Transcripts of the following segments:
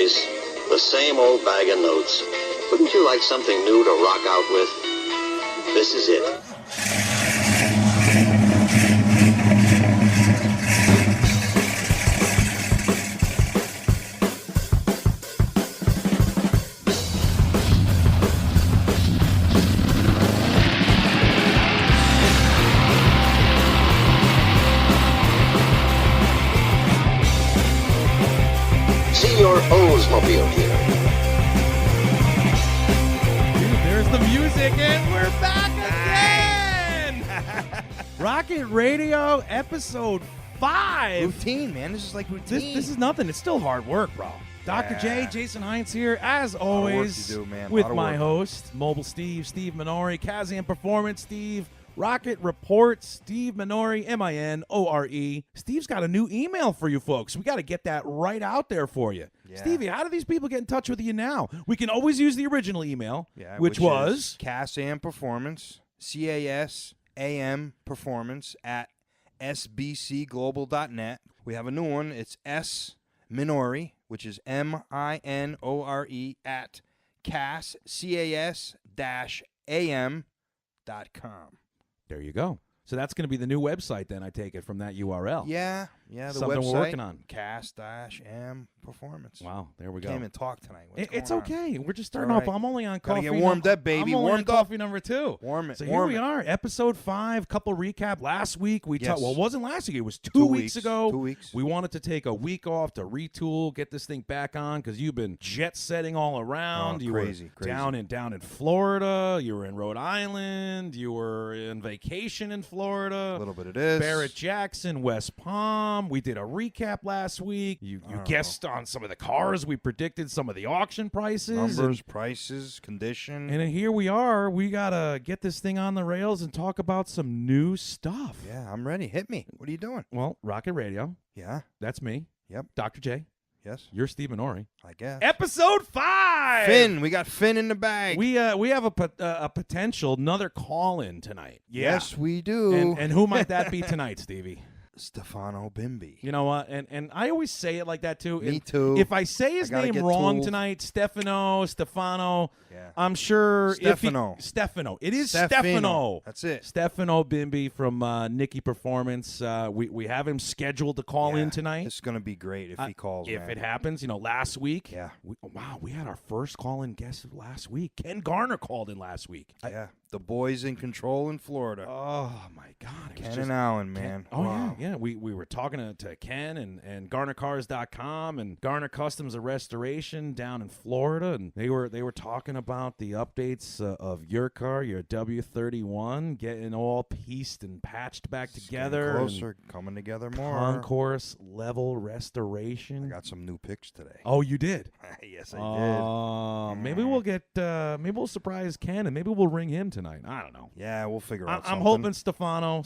days, the same old bag of notes. Wouldn't you like something new to rock out with? This is it. See your Oldsmobile here. There's the music, and we're back again! Rocket Radio, episode 5. Routine, man. This is like routine. This is nothing. It's still hard work, bro. DrJay, Jason Heintz here, as always, to do, man. with my host, Mobile Steve Minore, cas-am Performance, Steve, Rocket Report, Steve Minore, Minore. Steve's got a new email for you folks. We got to get that right out there for you. Yeah. Stevie, how do these people get in touch with you now? We can always use the original email, which was cas-am Performance, CASAM Performance at sbcglobal.net. We have a new one. It's S Minore, which is MINORE at cas-am.com. There you go. So that's going to be the new website then, I take it, from that URL. Yeah, the Something website. we're working on. Cas-am Performance. Wow, there we go. Can't even talk tonight. It's going on? okay. We're just starting All off. right. I'm only on Gotta coffee. get warmed up, baby. I'm only Warmed on up. coffee number 2. Warm it. So warm here we it. are, episode 5, couple recap. Last week we Yes. well, it wasn't last week. It was 2 2 weeks ago. 2 weeks. We wanted to take a week off to retool, get this thing back on because you've been jet setting all around. Oh, you crazy, were crazy. down in Florida. You were in Rhode Island. You were in vacation in Florida. A little bit of this. Barrett Jackson, West Palm. We did a recap last week. You guessed on some of the cars. We predicted some of the auction prices. Numbers, prices, condition. And then here we are. We got to get this thing on the rails and talk about some new stuff. Yeah, I'm ready. Hit me. What are you doing? Well, Rocket Radio. Yeah. That's me. Yep. DrJay. Yes. You're Steve Minore. I guess. Episode 5. Finn. We got Finn in the bag. We have a potential another call-in tonight. Yeah. Yes, we do. And who might that be tonight, Stevie? Stefano Bimbi. You know what? And I always say it like that too. Me too. If I say his I gotta name get wrong tools. tonight, Stefano, Yeah. I'm sure Stefano. Stefano. It is Stefano. Stefano. That's it. Stefano Bimbi from Nickey Performance. We have him scheduled to call in tonight. It's going to be great if he calls, If man. it happens, last week. Yeah. We had our first call-in guest last week. Ken Garner called in last week. Yeah. The boys in control in Florida. Oh, my God. Ken and Allen, man. Oh, Wow. yeah. We were talking to Ken and GarnerCars.com and Garner Customs and Restoration down in Florida, and they were talking about the updates of your car, your W31, getting all pieced and patched back It's together. getting closer, coming together more. Concourse level restoration. I got some new picks today. Oh, you did? Yes, I did. Maybe we'll maybe we'll surprise Ken, and maybe we'll ring him tonight. I don't know. Yeah, we'll figure out I'm something. hoping Stefano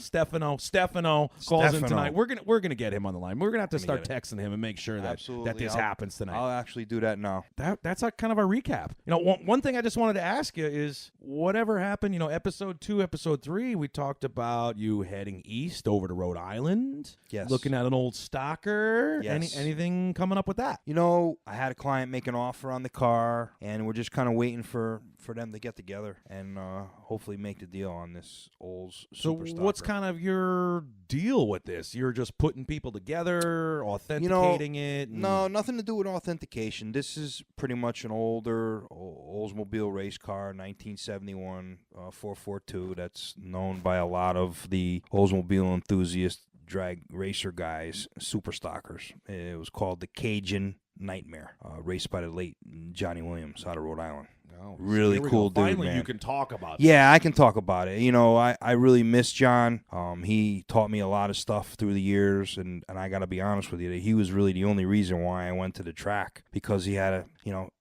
calls in tonight. We're gonna get him on the line. We're gonna have to start get texting him and make sure that Absolutely. this happens tonight. I'll actually do that now. That's kind of our recap. One thing I just wanted to ask you is whatever happened. Episode 2, episode 3, we talked about you heading east over to Rhode Island. Yes. Looking at an old stocker. Yes. Anything coming up with that? I had a client make an offer on the car, and we're just kind of waiting for them to get together and hopefully make the deal on this old So super what's stalker. kind of your deal with this? You're just putting people together, authenticating it? and- No, nothing to do with authentication. This is pretty much an older Oldsmobile race car, 1971 442. That's known by a lot of the Oldsmobile enthusiast drag racer guys, super stockers. It was called the Cajun Nightmare, raced by the late Johnny Williams out of Rhode Island. Oh, Really here we cool go. dude, Finally, man. you can talk about Yeah, I can talk about it. I really miss John. He taught me a lot of stuff through the years, and I got to be honest with you, that he was really the only reason why I went to the track, because he had a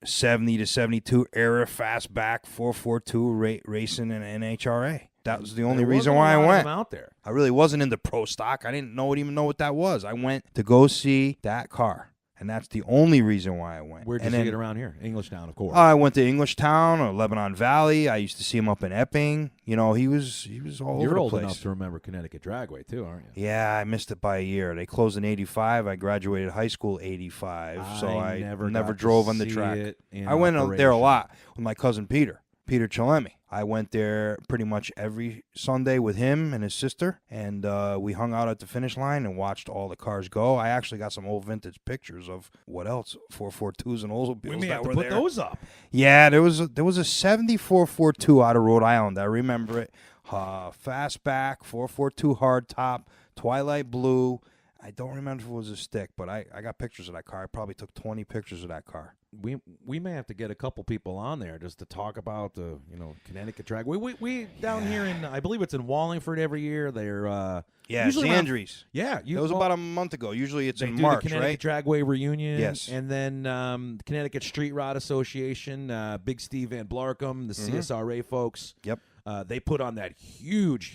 70 to 72 era fastback 442 racing in NHRA. That was the only reason why I went. Out there. I really wasn't into pro stock. I didn't even know what that was. I went to go see that car. And that's the only reason why I went. Where'd you and see then, it around here? Englishtown, of course. I went to Englishtown or Lebanon Valley. I used to see him up in Epping. You know, he was all over You're the old place. enough to remember Connecticut Dragway, too, aren't you? Yeah, I missed it by a year. They closed in 85. I graduated high school 85, so I never drove on the track. I went there a lot with my cousin Peter Chalemi. I went there pretty much every Sunday with him and his sister, and we hung out at the finish line and watched all the cars go. I actually got some old vintage pictures of what else, 442s and Oldsmobiles. We may have to put those up. Yeah, there was a 74 42 out of Rhode Island. I remember it. Fastback, 442 hardtop, twilight blue. I don't remember if it was a stick, but I got pictures of that car. I probably took 20 pictures of that car. We may have to get a couple people on there just to talk about the Connecticut track. We down here in, I believe it's in Wallingford every year. They're usually Zandries. It was about a month ago. Usually it's they in do March, the Connecticut Dragway reunion. Yes. And then the Connecticut Street Rod Association, Big Steve Van Blarcom, the CSRA folks. Yep. They put on that huge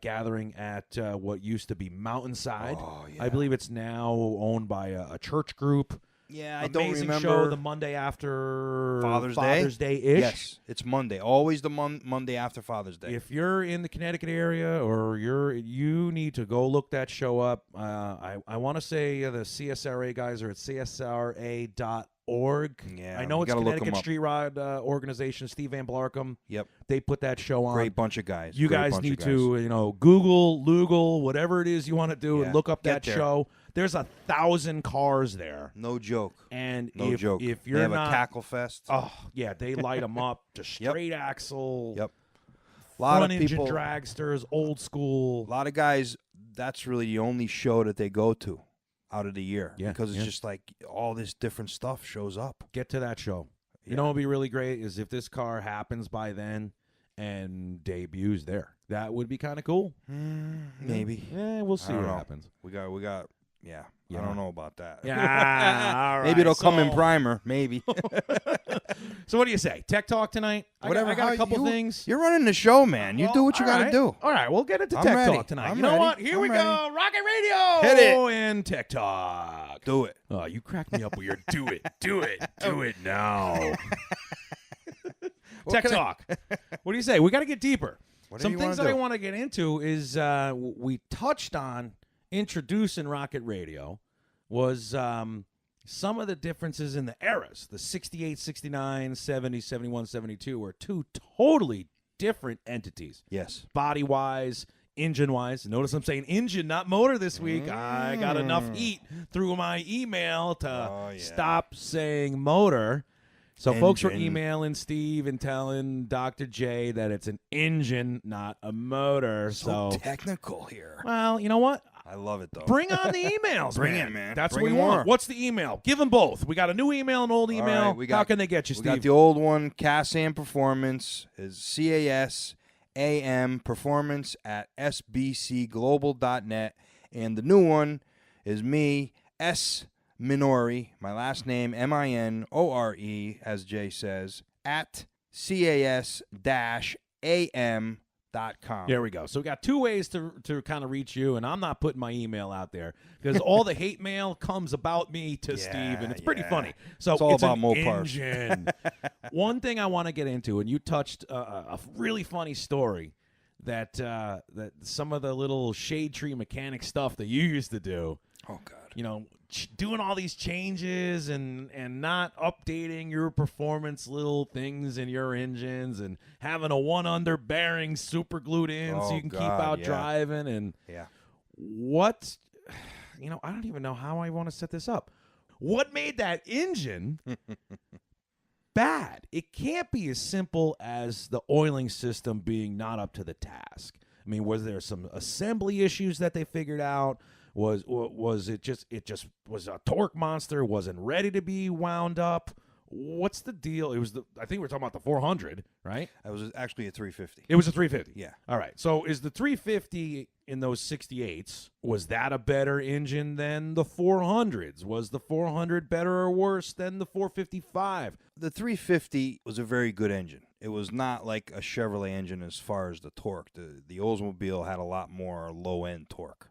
gathering at what used to be Mountainside. Oh, yeah. I believe it's now owned by a church group. Yeah, I Amazing don't remember. show the Monday after Father's Day-ish. Yes, it's Monday. Always the Monday after Father's Day. If you're in the Connecticut area or you need to go look that show up. I want to say the CSRA guys are at csra.org. Yeah, I know it's gotta look 'em Connecticut up. Street Rod organization. Steve Van Blarcom. Yep. They put that show on. Great bunch of guys. You Great guys bunch need of guys. to, Google, whatever it is you want to do, and look up get that there. show. There's 1,000 cars there. No joke. And No joke. if you're they have not, a cackle fest. oh yeah, they light them up to straight axle. Yep. A lot Front of engine people. dragsters, old school. A lot of guys. That's really the only show that they go to out of the year. Yeah, Because it's yeah. just like all this different stuff shows up. Get to that show. You Yeah. know what would be really great is if this car happens by then and debuts there. That would be kind of cool. Maybe. Yeah, we'll see I what don't know. happens. We got. Yeah. Yeah. I don't know about that. Yeah, all right. Maybe it'll come in So- primer. Maybe. So what do you say? Tech Talk tonight? Whatever. I got a how couple you- things. You're running the show, man. You do what you all got to right. do. All right, we'll get into I'm Tech ready. Talk tonight. I'm you know ready. what? Here I'm we ready. go. Rocket Radio. Hit it. And Tech Talk. Do it. Oh, you cracked me up with your do it now. Tech can I- Talk. What do you say? We got to get deeper. Whatever Some you things wanna that I do. want to get into is we touched on introducing Rocket Radio was some of the differences in the eras. The 68, 69, 70, 71, 72 were two totally different entities. Yes. Body-wise, engine-wise. Notice I'm saying engine, not motor this week. I got enough heat through my email to stop saying motor. So folks were Engine. emailing Steve and telling DrJay that it's an engine, not a motor. So technical here. Well, you know what? I love it, though. Bring on the emails, Bring man. it, man. That's Bring what we more. want. What's the email? Give them both. We got a new email, an old email. All right, How can they get you, We Steve? got the old one, cas-am performance, is CASAM performance at sbcglobal.net. And the new one is me, S. Minore, my last name, Minore, as Jay says, at cas-am.com. There we go. So we got two ways to kind of reach you, and I'm not putting my email out there because all the hate mail comes about me to Steve, and it's pretty funny. So It's all about an Mopars. engine. One thing I want to get into, and you touched a really funny story that that some of the little shade tree mechanic stuff that you used to do. Oh, God. You know, doing all these changes and not updating your performance little things in your engines and having a one under bearing super glued in so Oh, you can keep God, out yeah. driving and Yeah. what, you know, I don't even know how I want to set this up. What made that engine bad? It can't be as simple as the oiling system being not up to the task. I mean, was there some assembly issues that they figured out? Was it just was a torque monster? Wasn't ready to be wound up? What's the deal? It was I think we're talking about the 400, right? That was actually a 350. It was a 350. Yeah. All right. So is the 350 in those 68s, was that a better engine than the 400s? Was the 400 better or worse than the 455? The 350 was a very good engine. It was not like a Chevrolet engine as far as the torque. The Oldsmobile had a lot more low-end torque.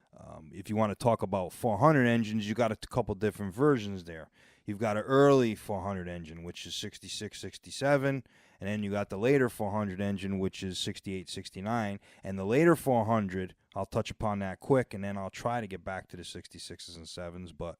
If you want to talk about 400 engines, you got a couple different versions there. You've got an early 400 engine, which is 66, 67, and then you got the later 400 engine, which is 68, 69, and the later 400, I'll touch upon that quick, and then I'll try to get back to the 66s and 7s, but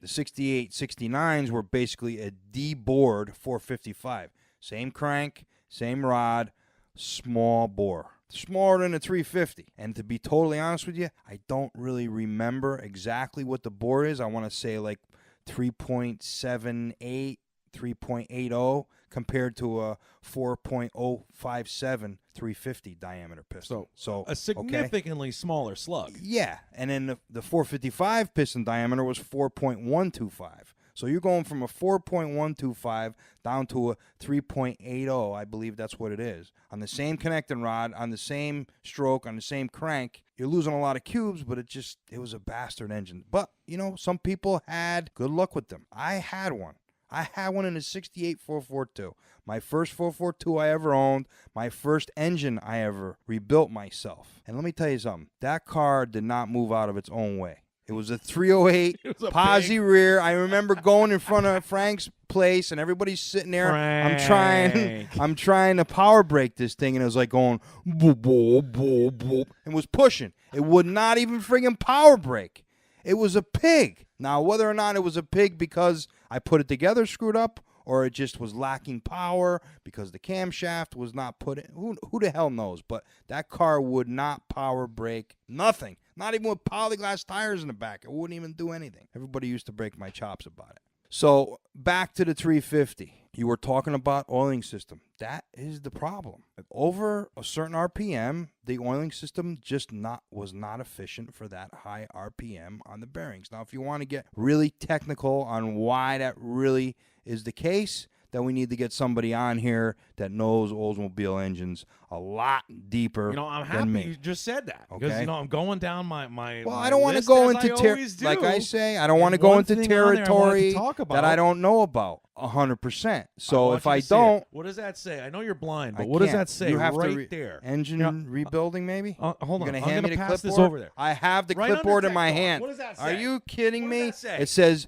the 68, 69s were basically a D-bored 455. Same crank, same rod, small bore. Smaller than a 350. And to be totally honest with you, I don't really remember exactly what the bore is. I want to say like 3.78, 3.80 compared to a 4.057 350 diameter piston. So a significantly smaller slug. Yeah, and then the 455 piston diameter was 4.125. So you're going from a 4.125 down to a 3.80, I believe that's what it is. On the same connecting rod, on the same stroke, on the same crank, you're losing a lot of cubes, but it was a bastard engine. But, some people had good luck with them. I had one. I had one in a 68 442. My first 442 I ever owned. My first engine I ever rebuilt myself. And let me tell you something. That car did not move out of its own way. It was a 308 posi rear. I remember going in front of Frank's place, and everybody's sitting there. Frank. I'm trying to power brake this thing, and it was like going boop, boop, boop, boop, and was pushing. It would not even friggin' power brake. It was a pig. Now, whether or not it was a pig because I put it together screwed up, or it just was lacking power because the camshaft was not put in. Who the hell knows? But that car would not power brake. Nothing. Not even with polyglass tires in the back. It wouldn't even do anything. Everybody used to break my chops about it. So back to the 350. You were talking about oiling system. That is the problem. Over a certain RPM, the oiling system was not efficient for that high RPM on the bearings. Now, if you want to get really technical on why that really is the case, then we need to get somebody on here that knows Oldsmobile engines a lot deeper I'm than me. happy you just said that. Okay. Because, I'm going down my Well, my I don't want to list go as into I always do. like I say, I don't want to And go one into thing on there I wanted to territory talk about, that I don't know about 100%. So want if you I to say it. don't, What does that say? I know you're blind, I but what does can't. that say You have right to there? engine rebuilding, maybe? Hold You're on. gonna I'm hand going me to the pass clipboard? this over there. I have the Right under clipboard in tech my talk. hand. What does that Are say? you kidding What me? does that say? It says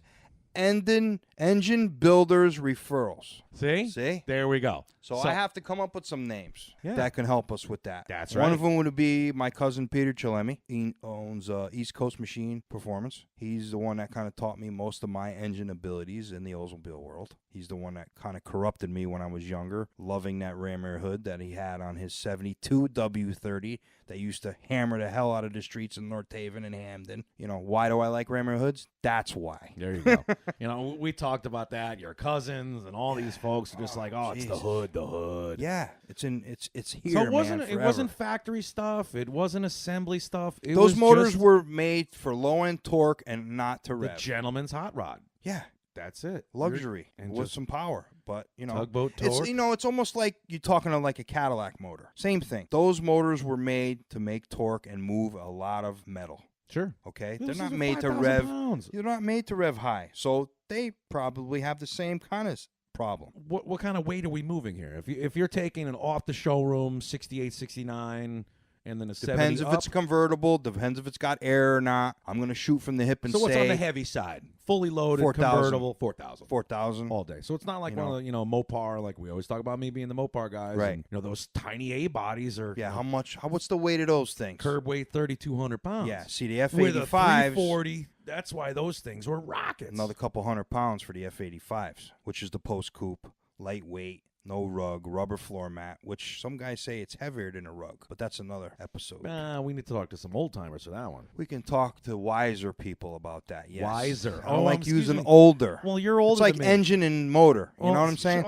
engine builders referrals. See? There we go. So I have to come up with some names Yeah. that can help us with that. That's One right. of them would be my cousin Peter Chilemi. He owns East Coast Machine Performance. He's the one that kind of taught me most of my engine abilities in the Oldsmobile world. He's the one that kind of corrupted me when I was younger, loving that ram air hood that he had on his 72 W30 that used to hammer the hell out of the streets in North Haven and Hamden. Why do I like ram air hoods? That's why. There you go. We talked about that. Your cousins and all these folks are just like, it's the hood, the hood. Yeah, it's here. So it wasn't factory stuff. It wasn't assembly stuff. Those motors were made for low end torque and not to the rev. gentleman's hot rod. Yeah, that's it. luxury and with just some power. But tugboat torque. it's almost like you're talking to like a Cadillac motor. Same thing. Those motors were made to make torque and move a lot of metal. Sure. Okay, This they're not is made to 5,000 rev. pounds. You're not made to rev high, so they probably have the same kind of problem. What kind of weight are we moving here? If you're taking an off the showroom 68, 69, and then a 70 Depends if up, it's convertible. Depends if it's got air or not. I'm gonna shoot from the hip and so what's say on the heavy side? Fully loaded, 4,000. convertible, 4,000. 4,000 all day. So it's not like one of the, Mopar, like we always talk about me being the Mopar guys. Right. And, those tiny A bodies are Yeah, what's the weight of those things? curb weight 3,200 pounds. Yeah, see the With a F85s, 340, that's why those things were rockets. another couple 100 pounds for the F85s, which is the post coupe, lightweight, no rug, rubber floor mat, which some guys say it's heavier than a rug, but that's another episode. We need to talk to some old timers for that one. We can talk to wiser people about that. Yes. Wiser. I don't like excuse using me. older. Well, you're older It's like than me. engine and motor. You Well, know what I'm saying?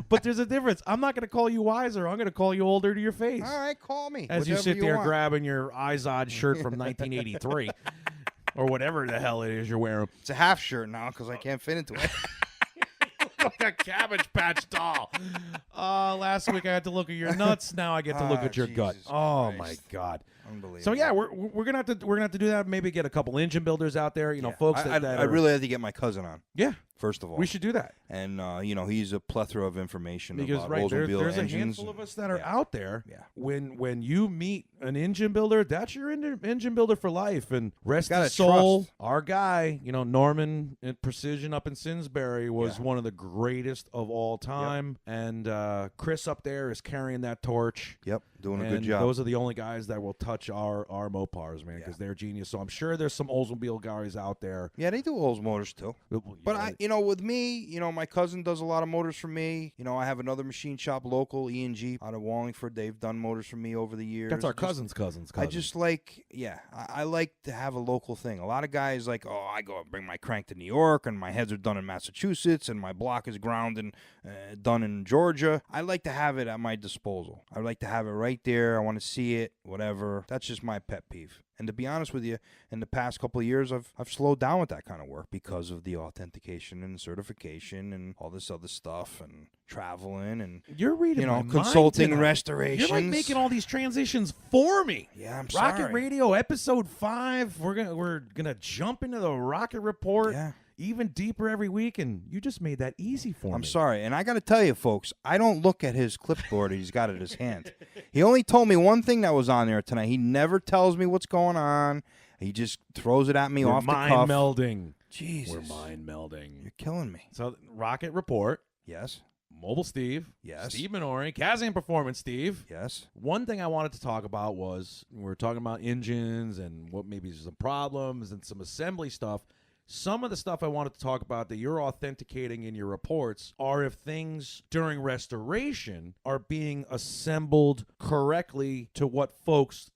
But there's a difference. I'm not going to call you wiser. I'm going to call you older to your face. All right, call me. As you Whatever sit there want. grabbing your Izod shirt from 1983 or whatever the hell it is you're wearing. It's a half shirt now because I can't fit into it. Like a Cabbage Patch doll. Last week I had to look at your nuts. Now I get to look at your gut. Jesus Oh, Christ. my God. Unbelievable. So yeah, we're gonna have to do that. Maybe get a couple engine builders out there. You know, folks that I really had to get my cousin on. Yeah. First of all, we should do that. And he's a plethora of information because about right Oldsmobile there's engines. a handful of us that are out there. Yeah. When you meet an engine builder, that's your engine builder for life. And rest his Gotta soul, trust. our guy, Norman at Precision up in Simsbury was one of the greatest of all time. And Chris up there is carrying that torch. Yep, doing a and good job. Those are the only guys that will touch our Mopars, man, because they're genius. So I'm sure there's some Oldsmobile guys out there. Yeah, they do Olds motors too. But with me, my cousin does a lot of motors for me. I have another machine shop local, E&G, out of Wallingford. They've done motors for me over the years. That's our cousin's cousin's cousin. I just like, I like to have a local thing. A lot of guys like, I go bring my crank to New York, and my heads are done in Massachusetts, and my block is ground and done in Georgia. I like to have it at my disposal. I like to have it right there. I want to see it, whatever. That's just my pet peeve. And to be honest with you, in the past couple of years, I've slowed down with that kind of work because of the authentication and certification and all this other stuff and traveling and you're reading my consulting mind restorations. You're like making all these transitions for me. Yeah, I'm Rocket sorry. Radio episode 5. We're gonna jump into the Rocket Report. Yeah. Even deeper every week, and you just made that easy for me. I'm sorry, and I got to tell you, folks, I don't look at his clipboard he's got at his hand. He only told me one thing that was on there tonight. He never tells me what's going on. He just throws it at me off the cuff. We're mind melding. Jesus. We're mind melding. You're killing me. So, Rocket Report. Yes. Mobile Steve. Yes. Steve Minore. cas-am Performance Steve. Yes. One thing I wanted to talk about was we were talking about engines and what maybe some problems and some assembly stuff. Some of the stuff I wanted to talk about that you're authenticating in your reports are if things during restoration are being assembled correctly to what folks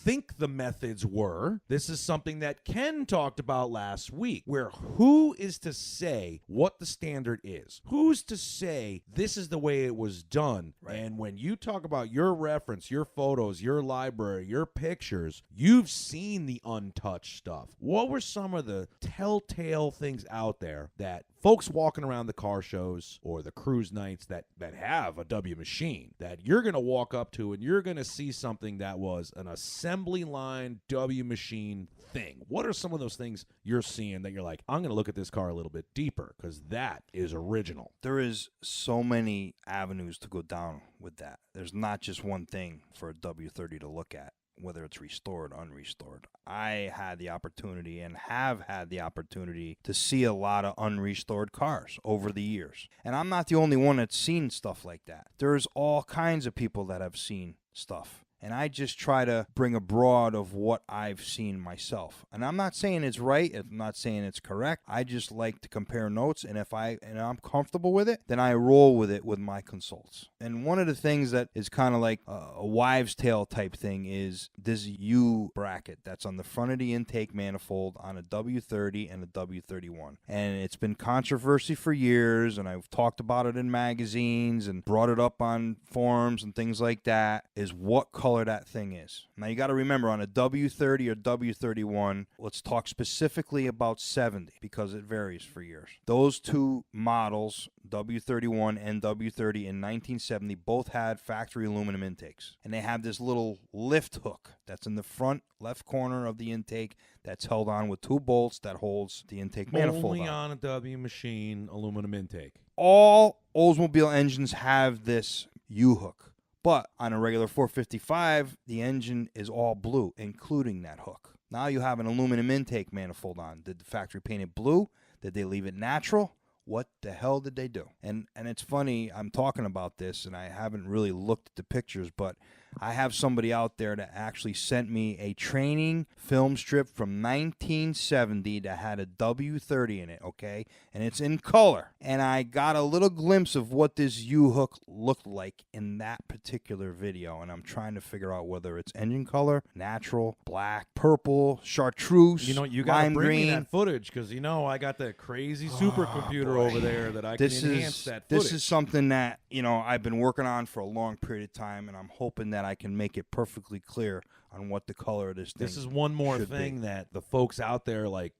think the methods were. This is something that Ken talked about last week, where who is to say what the standard is? Who's to say this is the way it was done? Right. And when you talk about your reference, your photos, your library, your pictures, you've seen the untouched stuff. What were some of the telltale things out there that folks walking around the car shows or the cruise nights that have a W machine that you're going to walk up to and you're going to see something that was an assembly line W machine thing? What are some of those things you're seeing that you're like, I'm going to look at this car a little bit deeper because that is original? There is so many avenues to go down with that. There's not just one thing for a W30 to look at, whether it's restored or unrestored. I had the opportunity and have had the opportunity to see a lot of unrestored cars over the years. And I'm not the only one that's seen stuff like that. There's all kinds of people that have seen stuff. And I just try to bring a broad of what I've seen myself. And I'm not saying it's right. I'm not saying it's correct. I just like to compare notes. And if I'm comfortable with it, then I roll with it with my consults. And one of the things that is kind of like a wives' tale type thing is this U bracket that's on the front of the intake manifold on a W30 and a W31. And it's been controversy for years. And I've talked about it in magazines and brought it up on forums and things like that, is what color that thing is. Now you got to remember, on a W30 or W31, let's talk specifically about 70 because it varies for years. Those two models, W31 and W30 in 1970, both had factory aluminum intakes. And they have this little lift hook that's in the front left corner of the intake that's held on with two bolts that holds the intake manifold Only on a W machine aluminum intake. All Oldsmobile engines have this U-hook. But on a regular 455, the engine is all blue, including that hook. Now you have an aluminum intake manifold on. Did the factory paint it blue? Did they leave it natural? What the hell did they do? And it's funny, I'm talking about this, and I haven't really looked at the pictures, but I have somebody out there that actually sent me a training film strip from 1970 that had a W30 in it, okay? And it's in color. And I got a little glimpse of what this U-hook looked like in that particular video. And I'm trying to figure out whether it's engine color, natural, black, purple, chartreuse, You got to bring green. me that footage because, I got that crazy supercomputer over there that I can enhance that footage. This is something that, I've been working on for a long period of time, and I'm hoping that I can make it perfectly clear on what the color of this thing. This is one more thing be. that the folks out there like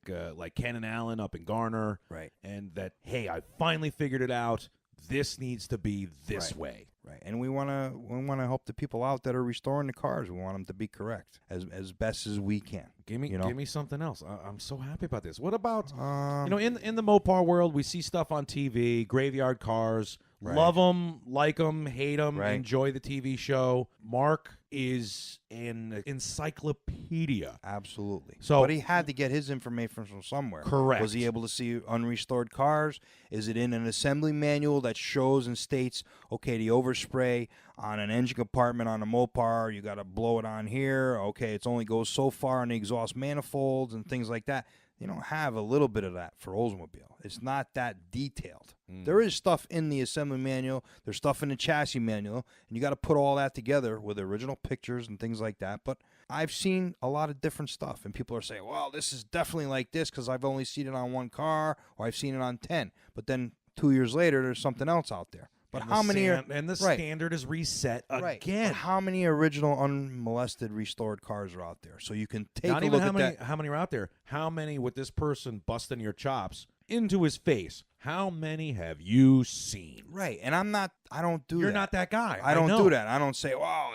Ken and Allen up in Garner, right, and that, hey, I finally figured it out. this needs to be this Right. way. Right, and we want to help the people out that are restoring the cars. We want them to be correct as best as we can. Give me, you know? give me something else. I'm so happy about this. What about Um, in the Mopar world, we see stuff on TV, graveyard cars. Right. Love them, like them, hate them, Right. enjoy the TV show. Mark is an encyclopedia. Absolutely. So- but he had to get his information from somewhere. Correct. Was he able to see unrestored cars? Is it in an assembly manual that shows and states, okay, the overspray on an engine compartment on a Mopar, you got to blow it on here. Okay, it only goes so far on the exhaust manifolds and things like that. You don't have a little bit of that for Oldsmobile. It's not that detailed. There is stuff in the assembly manual. There's stuff in the chassis manual, and you got to put all that together with original pictures and things like that. But I've seen a lot of different stuff, and people are saying, well, this is definitely like this because I've only seen it on one car or I've seen it on 10. But then 2 years later, there's something else out there. But And how the many are and the right. standard is reset Right. again. But how many original unmolested restored cars are out there? So you can take Not a even look how at many that. how many are out there. How many with this person busting your chops into his face? How many have you seen? Right. And I don't do You're that. not that guy. I don't know. do that. I don't say, well,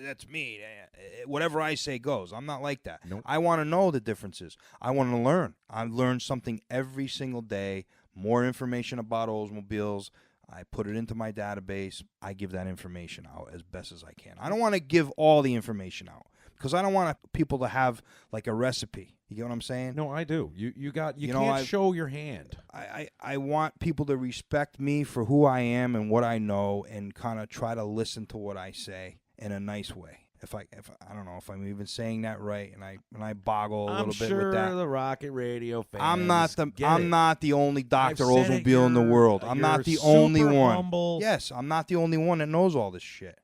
that's me. Whatever I say goes. I'm not like that. Nope. I want to know the differences. I want to learn. I learn something every single day, more information about Oldsmobiles. I put it into my database. I give that information out as best as I can. I don't want to give all the information out because I don't want people to have like a recipe. You get what I'm saying? No, I do. You You can't know, show your hand. I want people to respect me for who I am and what I know and kind of try to listen to what I say in a nice way. If I don't know if I'm even saying that right, and I boggle a I'm little bit sure with that. the Rocket Radio fans. I'm not the only Dr. I've said it, Oldsmobile in the world. I'm not the only super one. humble. Yes, I'm not the only one that knows all this shit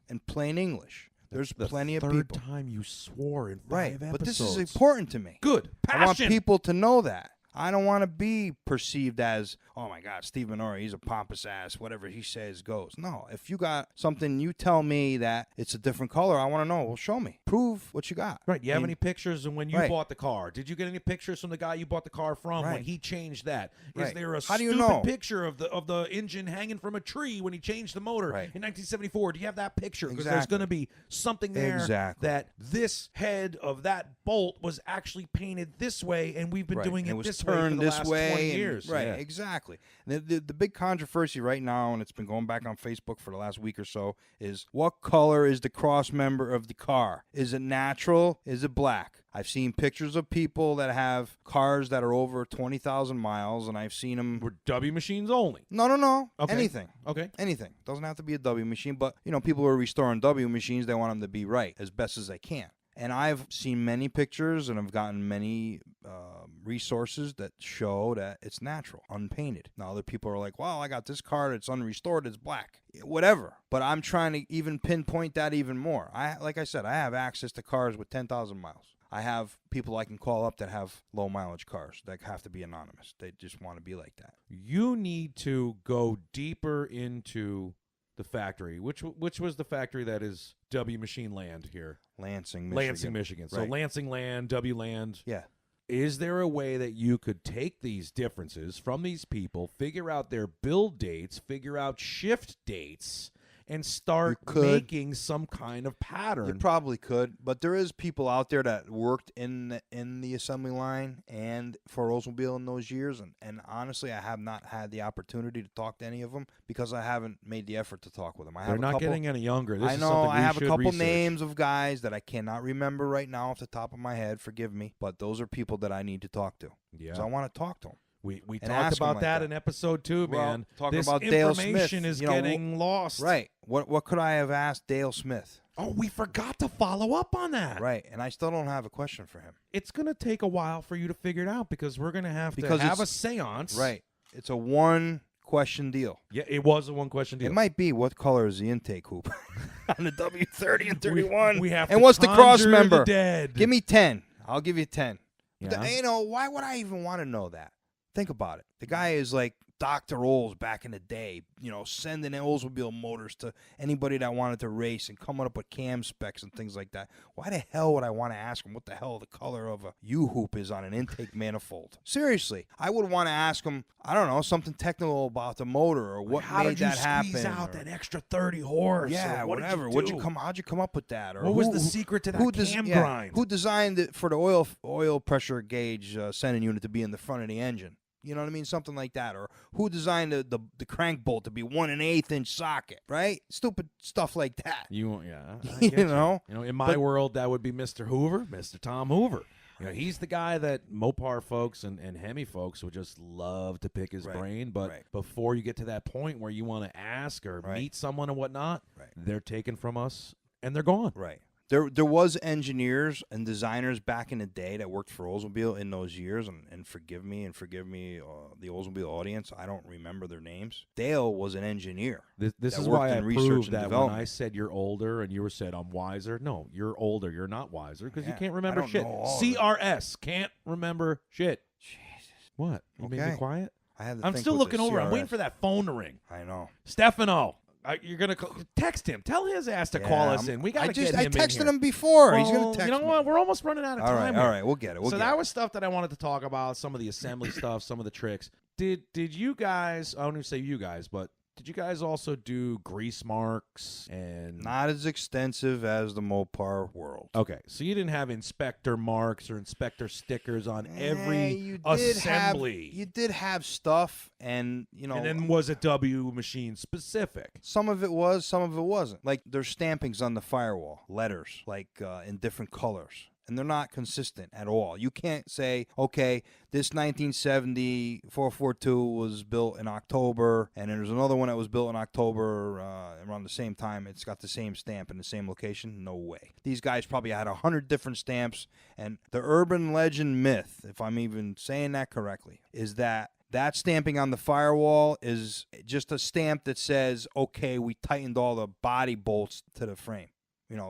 in plain English. There's plenty of third people. time you swore in 5 Right, episodes. but this is important to me. Good. I want Passion. people to know that. I don't want to be perceived as, oh my God, Steve Minore, he's a pompous ass, whatever he says goes. No, if you got something, you tell me that it's a different color, I want to know. Well, show me. Prove what you got. Right. You have And- any pictures of when you Right. bought the car? Did you get any pictures from the guy you bought the car from when Right. he changed that? Is Right. there a How do you stupid know? picture of the engine hanging from a tree when he changed the motor Right. in 1974? Do you have that picture? Because there's Exactly. going to be something there Exactly. that this head of that bolt was actually painted this way, and we've been Right. doing And it was this way for turned the this last way 20 and- years. Right, Yeah. exactly. The big controversy right now, and it's been going back on Facebook for the last week or so, is what color is the cross member of the car? Is it natural? Is it black? I've seen pictures of people that have cars that are over 20,000 miles, and I've seen them. We're W machines only. No. Okay. Anything. Okay. Anything. Doesn't have to be a W machine, but, people who are restoring W machines, they want them to be right as best as they can. And I've seen many pictures and I've gotten many resources that show that it's natural, unpainted. Now, other people are like, well, I got this car that's unrestored, it's black. Whatever. But I'm trying to even pinpoint that even more. Like I said, I have access to cars with 10,000 miles. I have people I can call up that have low mileage cars that have to be anonymous. They just want to be like that. You need to go deeper into the factory. Which was the factory that is W Machine Land here? Lansing, Michigan. Lansing, Michigan. So Right. Lansing Land, W Land. Yeah. Is there a way that you could take these differences from these people, figure out their build dates, figure out shift dates, and start You could. making some kind of You pattern? probably could, but there is people out there that worked in the assembly line and for Oldsmobile in those years, and honestly, I have not had the opportunity to talk to any of them because I haven't made the effort to talk with them. They're not getting any younger. This I is know. something I we have a should couple research. names of guys that I cannot remember right now off the top of my head. Forgive me, but those are people that I need to talk to. Yeah. So I want to talk to them. We and talked ask 'em about like that that. in episode 2, Well, man. talking This about Dale information Smith, is you know, getting lost. Right. What could I have asked Dale Smith? Oh, we forgot to follow up on that. Right. And I still don't have a question for him. It's going to take a while for you to figure it out because we're going to have Because to have a it's- seance. Right. It's a one-question deal. Yeah, it was a one-question deal. It might be what color is the intake hoop on the W30 and 31. We have and to what's the cross conjure member? the dead. Give me 10. I'll give you 10. Yeah. Why would I even want to know that? Think about it. The guy is like Dr. Olds back in the day, sending Oldsmobile motors to anybody that wanted to race and coming up with cam specs and things like that. Why the hell would I want to ask him what the hell the color of a U-hoop is on an intake manifold? Seriously, I would want to ask him, I don't know, something technical about the motor or what made that happen. How did you squeeze out that extra 30 horse? Yeah, whatever. How'd you come up with that? Or what was the secret to that cam grind? Who designed it for the oil pressure gauge sending unit to be in the front of the engine? You know what I mean? Something like that. Or who designed the crank bolt to be 1 1/8 inch socket, right? Stupid stuff like that. In my world, that would be Mr. Hoover, Mr. Tom Hoover. He's the guy that Mopar folks and Hemi folks would just love to pick his brain. But before you get to that point where you want to ask or meet someone and whatnot, they're taken from us and they're gone. Right. There was engineers and designers back in the day that worked for Oldsmobile in those years, and forgive me, the Oldsmobile audience, I don't remember their names. Dale was an engineer. This is why I proved that when I said you're older and you said I'm wiser. No, you're older. You're not wiser because you can't remember shit. CRS can't remember shit. Jesus. What? You made me quiet? I'm still looking over. I'm waiting for that phone to ring. I know. Stefano. You're going to text him. Tell his ass to call us in. We got to get him in here. I texted him before. He's going to text me. You know what? We're almost running out of time. All right. We'll get it. That was stuff that I wanted to talk about, some of the assembly stuff, some of the tricks. Did you guys, I don't even say you guys, but did you guys also do grease marks and... Not as extensive as the Mopar world. Okay, so you didn't have inspector marks or inspector stickers on every assembly. You did have stuff, and, And then was it W machine specific? Some of it was, some of it wasn't. Like, there's stampings on the firewall, letters, like in different colors. And they're not consistent at all. You can't say, okay, this 1970 442 was built in October, and there's another one that was built in October around the same time. It's got the same stamp in the same location. No way. These guys probably had 100 different stamps, and the urban legend myth, if I'm even saying that correctly, is that stamping on the firewall is just a stamp that says, okay, we tightened all the body bolts to the frame.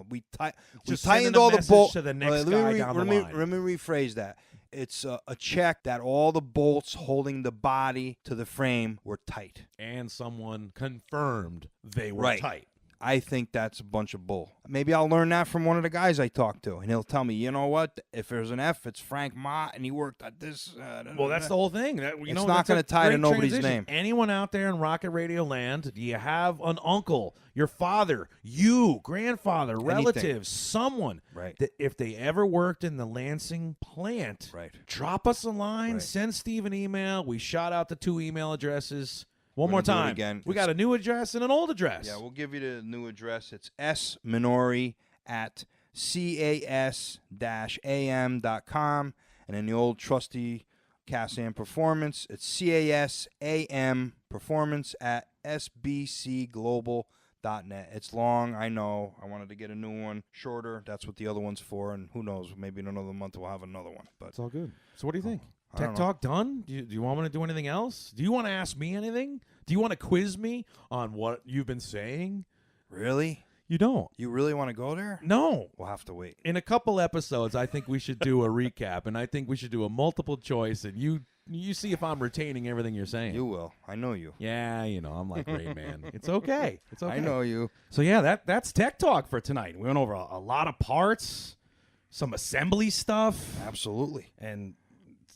We tightened all the bolts. To the next guy down the line. Let me rephrase that. It's a check that all the bolts holding the body to the frame were tight. And someone confirmed they were tight. I think that's a bunch of bull. Maybe I'll learn that from one of the guys I talk to, and he'll tell me, you know what? If there's an F, it's Frank Mott, and he worked at this. Well, that's the whole thing. It's not going to tie to nobody's name. Anyone out there in Rocket Radio land, do you have an uncle, your father, you, grandfather, relatives, someone that if they ever worked in the Lansing plant, drop us a line, send Steve an email. We shot out the 2 email addresses. One more time. Again. We got a new address and an old address. Yeah, we'll give you the new address. It's sminore at cas-am.com. And then the old trusty cas-am performance, it's casam performance at sbcglobal.net. It's long, I know. I wanted to get a new one shorter. That's what the other one's for. And who knows, maybe in another month we'll have another one. But it's all good. So what do you think? Tech Talk done? Do you want me to do anything else? Do you want to ask me anything? Do you want to quiz me on what you've been saying? Really? You don't. You really want to go there? No. We'll have to wait. In a couple episodes, I think we should do a recap, and I think we should do a multiple choice, and you see if I'm retaining everything you're saying. You will. I know you. Yeah, I'm like Rain Man. It's okay. It's okay. I know you. So, yeah, that's Tech Talk for tonight. We went over a lot of parts, some assembly stuff. Absolutely. And...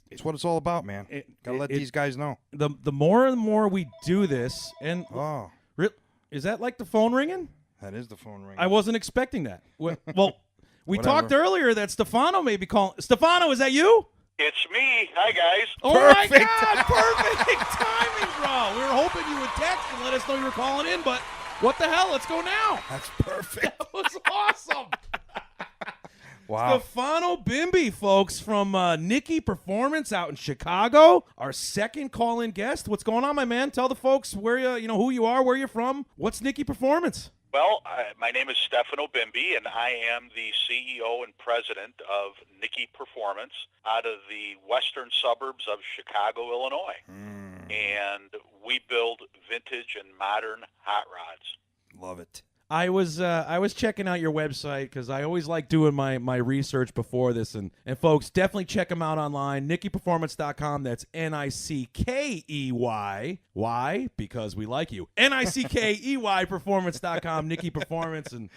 it's what it's all about, man. Gotta let these guys know. The more and more we do this, and is that like the phone ringing? That is the phone ringing. I wasn't expecting that. Well, we talked earlier that Stefano may be calling. Stefano, is that you? It's me. Hi, guys. Oh, my God. Perfect timing, bro. We were hoping you would text and let us know you were calling in, but what the hell? Let's go now. That's perfect. That was awesome. Wow. Stefano Bimbi, folks, from Nickey Performance out in Chicago. Our second call-in guest. What's going on, my man? Tell the folks where who you are, where you're from. What's Nickey Performance? Well, my name is Stefano Bimbi, and I am the CEO and president of Nickey Performance out of the western suburbs of Chicago, Illinois. And we build vintage and modern hot rods. Love it. I was checking out your website because I always like doing my research before this, and folks, definitely check them out online. NickeyPerformance.com. That's Nickey. Why? Because we like you. Nickey Performance.com. Nickey Performance, and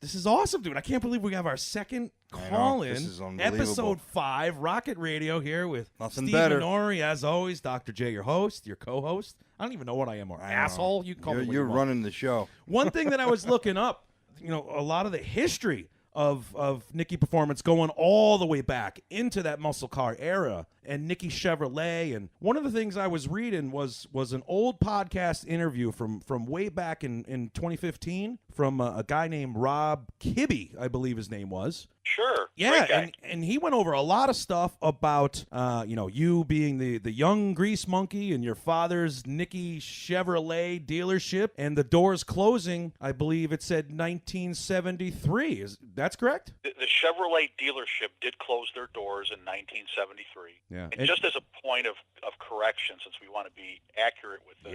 this is awesome, dude. I can't believe we have our second call-in. This is unbelievable. Episode 5, Rocket Radio here with Nothing Steve better. Minore, as always. DrJay, your host, your co-host. I don't even know what I am, or asshole. You can call me what You're you want. running the show. One thing that I was looking up, a lot of the history of Nickey Performance going all the way back into that muscle car era and Nickey Chevrolet. And one of the things I was reading was an old podcast interview from way back in 2015 from a guy named Rob Kibbe, I believe his name was. Sure. Yeah, and he went over a lot of stuff about, you being the young grease monkey and your father's Nickey Chevrolet dealership and the doors closing, I believe it said 1973. That's correct? The Chevrolet dealership did close their doors in 1973. Yeah. And just as a point of correction, since we want to be accurate with the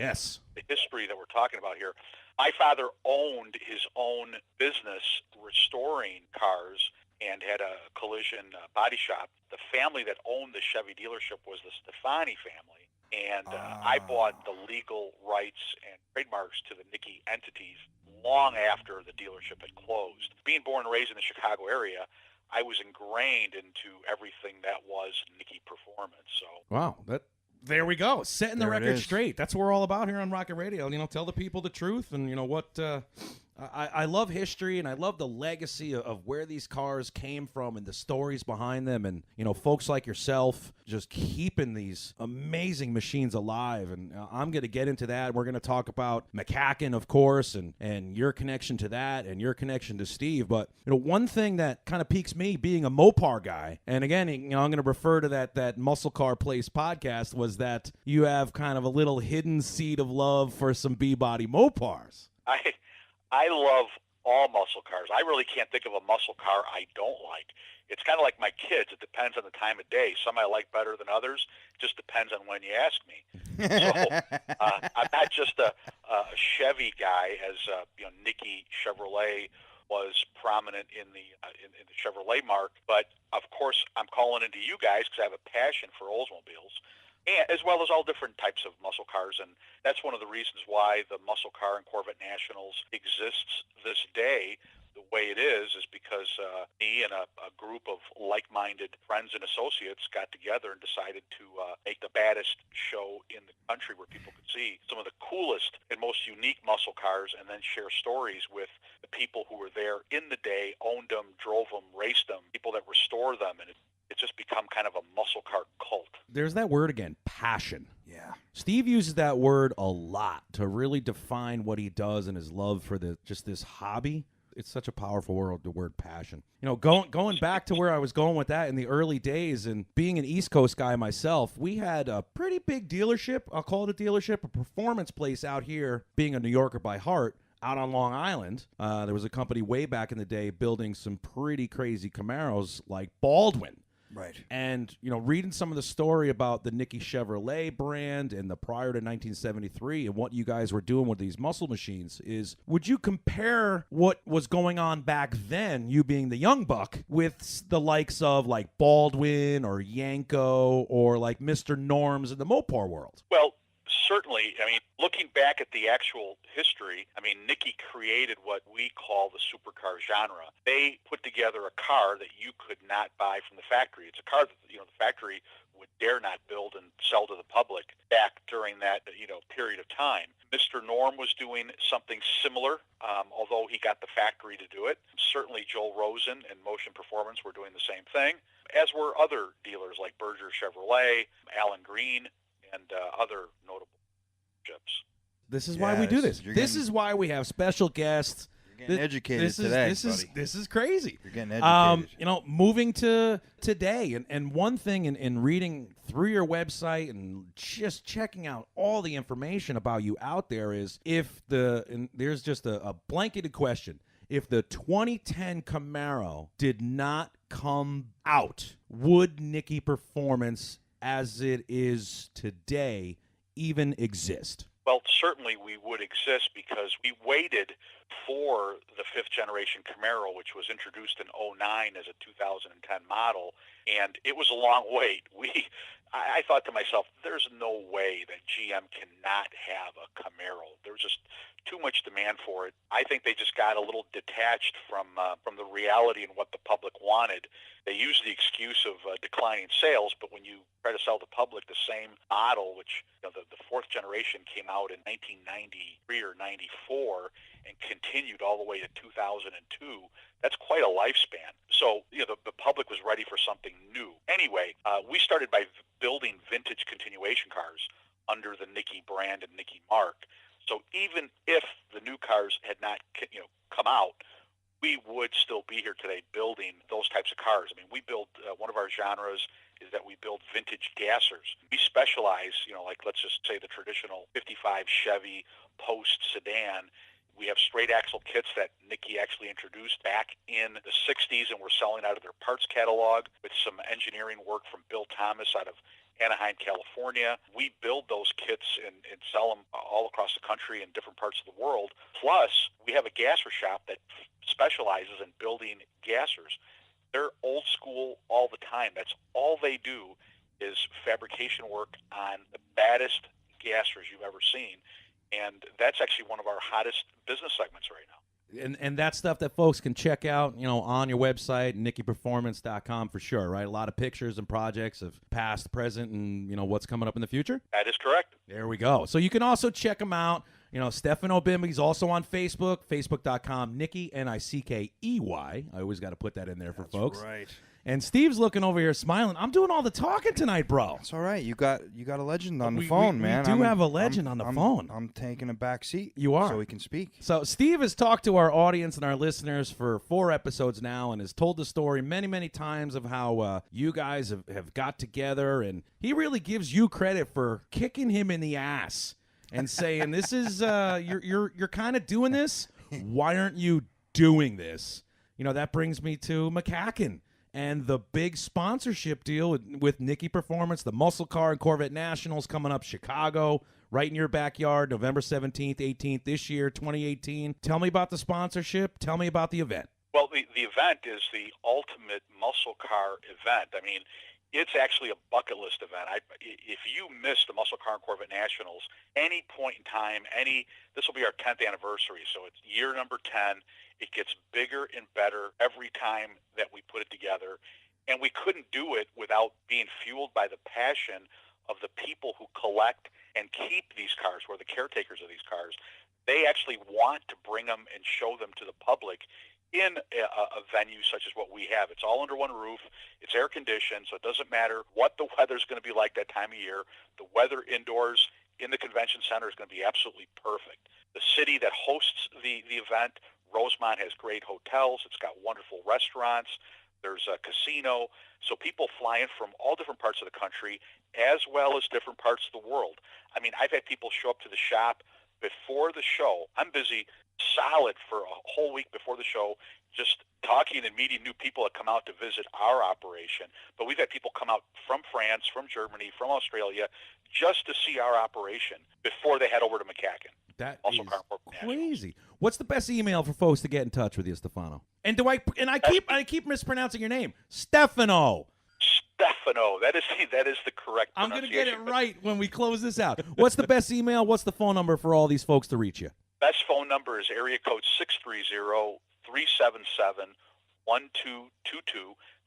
history that we're talking about here, my father owned his own business restoring cars and had a collision body shop. The family that owned the Chevy dealership was the Stefano family, and I bought the legal rights and trademarks to the Nickey entities long after the dealership had closed. Being born and raised in the Chicago area, I was ingrained into everything that was Nickey Performance. So wow, there we go, setting the record is. straight. That's what we're all about here on Rocket Radio. Tell the people the truth, and what. I love history, and I love the legacy of where these cars came from and the stories behind them, and folks like yourself just keeping these amazing machines alive. And I'm going to get into that. We're going to talk about MCACN, of course, and your connection to that and your connection to Steve. But one thing that kind of piques me, being a Mopar guy, and again, I'm going to refer to that Muscle Car Place podcast, was that you have kind of a little hidden seed of love for some B-body Mopars. I love all muscle cars. I really can't think of a muscle car I don't like. It's kind of like my kids. It depends on the time of day. Some I like better than others. It just depends on when you ask me. So I'm not just a Chevy guy, as Nickey Chevrolet was prominent in the Chevrolet mark. But of course, I'm calling into you guys because I have a passion for Oldsmobiles, and as well as all different types of muscle cars. And that's one of the reasons why the Muscle Car and Corvette Nationals exists this day the way it is because me and a group of like-minded friends and associates got together and decided to make the baddest show in the country, where people could see some of the coolest and most unique muscle cars, and then share stories with the people who were there in the day, owned them, drove them, raced them, people that restore them. And it's just become kind of a muscle car cult. There's that word again, passion. Yeah. Steve uses that word a lot to really define what he does and his love for just this hobby. It's such a powerful word, the word passion. Going back to where I was going with that in the early days, and being an East Coast guy myself, we had a pretty big dealership. I'll call it a dealership, a performance place out here, being a New Yorker by heart, out on Long Island. There was a company way back in the day building some pretty crazy Camaros like Baldwin. Right. And, reading some of the story about the Nickey Chevrolet brand and the prior to 1973 and what you guys were doing with these muscle machines would you compare what was going on back then, you being the young buck, with the likes of like Baldwin or Yanko or like Mr. Norms in the Mopar world? Well, certainly. Looking back at the actual history, Nickey created what we call the supercar genre. They put together a car that you could not buy from the factory. It's a car that the factory would dare not build and sell to the public back during that period of time. Mr. Norm was doing something similar, although he got the factory to do it. Certainly Joel Rosen and Motion Performance were doing the same thing, as were other dealers like Berger Chevrolet, Alan Green, and other notable ships. This is why we do this. This is why we have special guests. You're getting educated today, buddy. This is crazy. You're getting educated. Moving to today, and one thing in reading through your website and just checking out all the information about you out there is, there's just a blanketed question. If the 2010 Camaro did not come out, would Nickey Performance as it is today even exist? Well, certainly we would exist because we waited for the fifth generation Camaro, which was introduced in '09 as a 2010 model, and it was a long wait. I thought to myself, there's no way that GM cannot have a Camaro. There's just too much demand for it. I think they just got a little detached from the reality and what the public wanted. They used the excuse of declining sales, but when you try to sell the public the same model, which the fourth generation came out in 1993 or 94 and continued all the way to 2002, that's quite a lifespan. So the public was ready for something new. Anyway, we started by building vintage continuation cars under the Nickey brand and Nickey mark. So even if the new cars had not come out, we would still be here today building those types of cars. I mean, we build one of our genres is that we build vintage gassers. We specialize, like let's just say the traditional 55 Chevy Post sedan. We have straight axle kits that Nickey actually introduced back in the 60s, and we're selling out of their parts catalog with some engineering work from Bill Thomas out of Anaheim, California. We build those kits and sell them all across the country in different parts of the world. Plus, we have a gasser shop that specializes in building gassers. They're old school all the time. That's all they do is fabrication work on the baddest gassers you've ever seen. And that's actually one of our hottest business segments right now. And that's stuff that folks can check out, on your website, nickeyperformance.com for sure, right? A lot of pictures and projects of past, present, and, what's coming up in the future? That is correct. There we go. So you can also check them out. Stefano Bimbi's also on Facebook, facebook.com, Nickey, Nickey. I always got to put that in there for folks. Right. And Steve's looking over here smiling. I'm doing all the talking tonight, bro. It's all right. You got a legend on the phone, man. We do have a legend on the phone. I'm taking a back seat. You are. So we can speak. So Steve has talked to our audience and our listeners for 4 episodes now and has told the story many, many times of how you guys have got together. And he really gives you credit for kicking him in the ass and saying, this is, you're kind of doing this. Why aren't you doing this? That brings me to MCACN. And the big sponsorship deal with Nickey Performance, the Muscle Car and Corvette Nationals coming up Chicago, right in your backyard, November 17th, 18th this year, 2018. Tell me about the sponsorship. Tell me about the event. Well, the event is the ultimate muscle car event. I mean, it's actually a bucket list event. If you miss the Muscle Car and Corvette Nationals, any point in time, this will be our 10th anniversary, so it's year number 10. It gets bigger and better every time that we put it together, and we couldn't do it without being fueled by the passion of the people who collect and keep these cars, who are the caretakers of these cars. They actually want to bring them and show them to the public in a venue such as what we have. It's all under one roof. It's air conditioned, so it doesn't matter what the weather's going to be like that time of year. The weather indoors in the convention center is going to be absolutely perfect. The city that hosts the event, Rosemont, has great hotels. It's got wonderful restaurants. There's a casino. So people fly in from all different parts of the country as well as different parts of the world. I mean, I've had people show up to the shop before the show. I'm busy solid for a whole week before the show, just talking and meeting new people that come out to visit our operation. But we've had people come out from France, from Germany, from Australia, just to see our operation before they head over to MCACN. That also is Nationals. crazy. What's the best email for folks to get in touch with you, Stefano? And I keep mispronouncing your name, Stefano. Stefano. That is the correct pronunciation. I'm going to get it right when we close this out. What's the best email? What's the phone number for all these folks to reach you? Best phone number is area code 630-377-1222.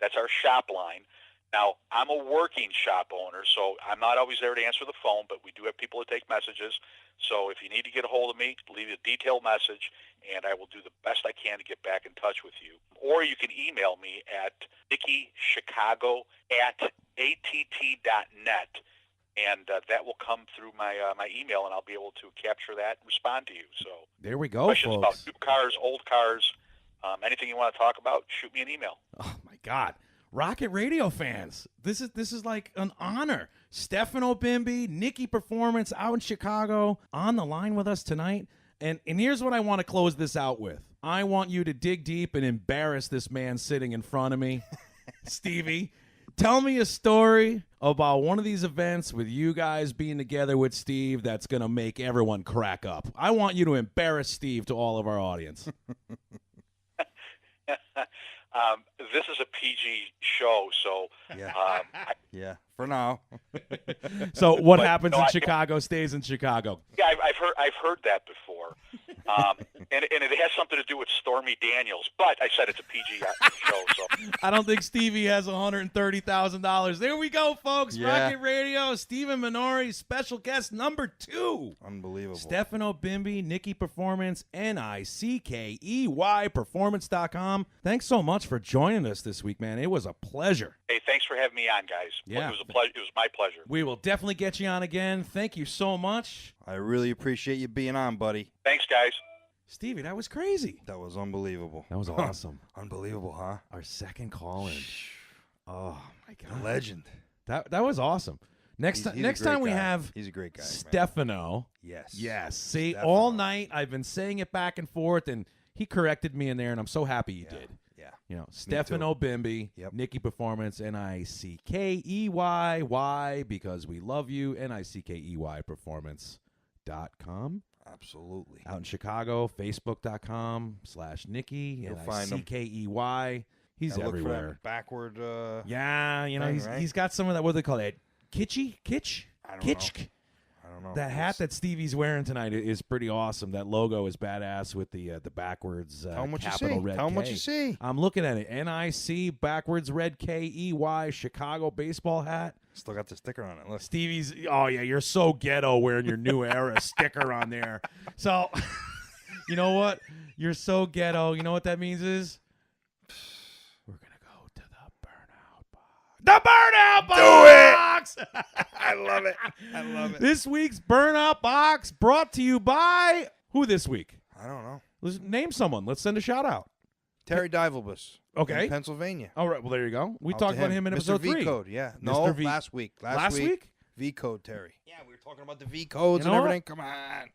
That's our shop line. Now, I'm a working shop owner, so I'm not always there to answer the phone, but we do have people that take messages. So if you need to get a hold of me, leave a detailed message, and I will do the best I can to get back in touch with you. Or you can email me at nickeychicago@att.net, and that will come through my email, and I'll be able to capture that and respond to you. So there we go, questions folks. about new cars, old cars, anything you want to talk about, shoot me an email. Oh, my God. Rocket Radio fans, this is like an honor. Stefano Bimbi, Nickey Performance out in Chicago on the line with us tonight. And here's what I want to close this out with. I want you to dig deep and embarrass this man sitting in front of me, Stevie. Tell me a story about one of these events with you guys being together with Steve that's going to make everyone crack up. I want you to embarrass Steve to all of our audience. This is a PG show, so Yeah, for now. So what But, happens no, in I- Chicago stays in Chicago. yeah, I've heard that before, and it has something to do with Stormy Daniels. But I said it's a PG show, so I don't think Stevie has $130,000. There we go, folks. Yeah. Rocket Radio, Stephen Minore, special guest number 2. Unbelievable. Stefano, Bimbi, Nickey Performance, Nickey Performance.com. Thanks so much for joining us this week, man. It was a pleasure. hey, thanks for having me on, guys. Yeah. It was a pleasure. It was my pleasure. We will definitely get you on again. Thank you so much. I really appreciate you being on, buddy. Thanks, guys. Stevie, that was crazy. That was unbelievable. That was awesome. Unbelievable, huh? Our second call in. Oh, my God. Legend. That was awesome. Next He's a next great time we guy. have He's a great guy, man. Stefano. Yes. Yes. See, Stefano. all night I've been saying it back and forth, and he corrected me in there, and I'm so happy he did. Yeah. You know, Stefano Bimbi, Yep. Nickey Performance, Nickey, why? Because we love you, Nickey Performance.com. Absolutely. Out in Chicago, Facebook.com/Nickey, You'll find him. Nickey. He's I look for that everywhere. backward. Yeah, you know, thing, he's right? he's got some of that, what do they call it? Kitsch? I don't Kitsch? know. I don't know. That hat that Stevie's wearing tonight is pretty awesome. That logo is badass with the backwards Tell him what you capital see. red Tell him K. what you see. I'm looking at it. NIC backwards red KEY Chicago baseball hat. Still got the sticker on it. Look. Stevie's. Oh yeah, you're so ghetto wearing your new era sticker on there. So, you know what? You're so ghetto. You know what that means is we're gonna go to the Burnout Box. The Burnout Box. Do it. I love it. I love it. This week's Burnout Box brought to you by who this week? I don't know. Let's name someone. Let's send a shout out. Terry Divelbus. Okay. In Pennsylvania. All right. Well, there you go. We Out talked to about him in Mr. episode 3. V Code, yeah. Mr. No, V. last week. Last week? V Code, Terry. Yeah, we were talking about the V codes You and know what? everything. Come on.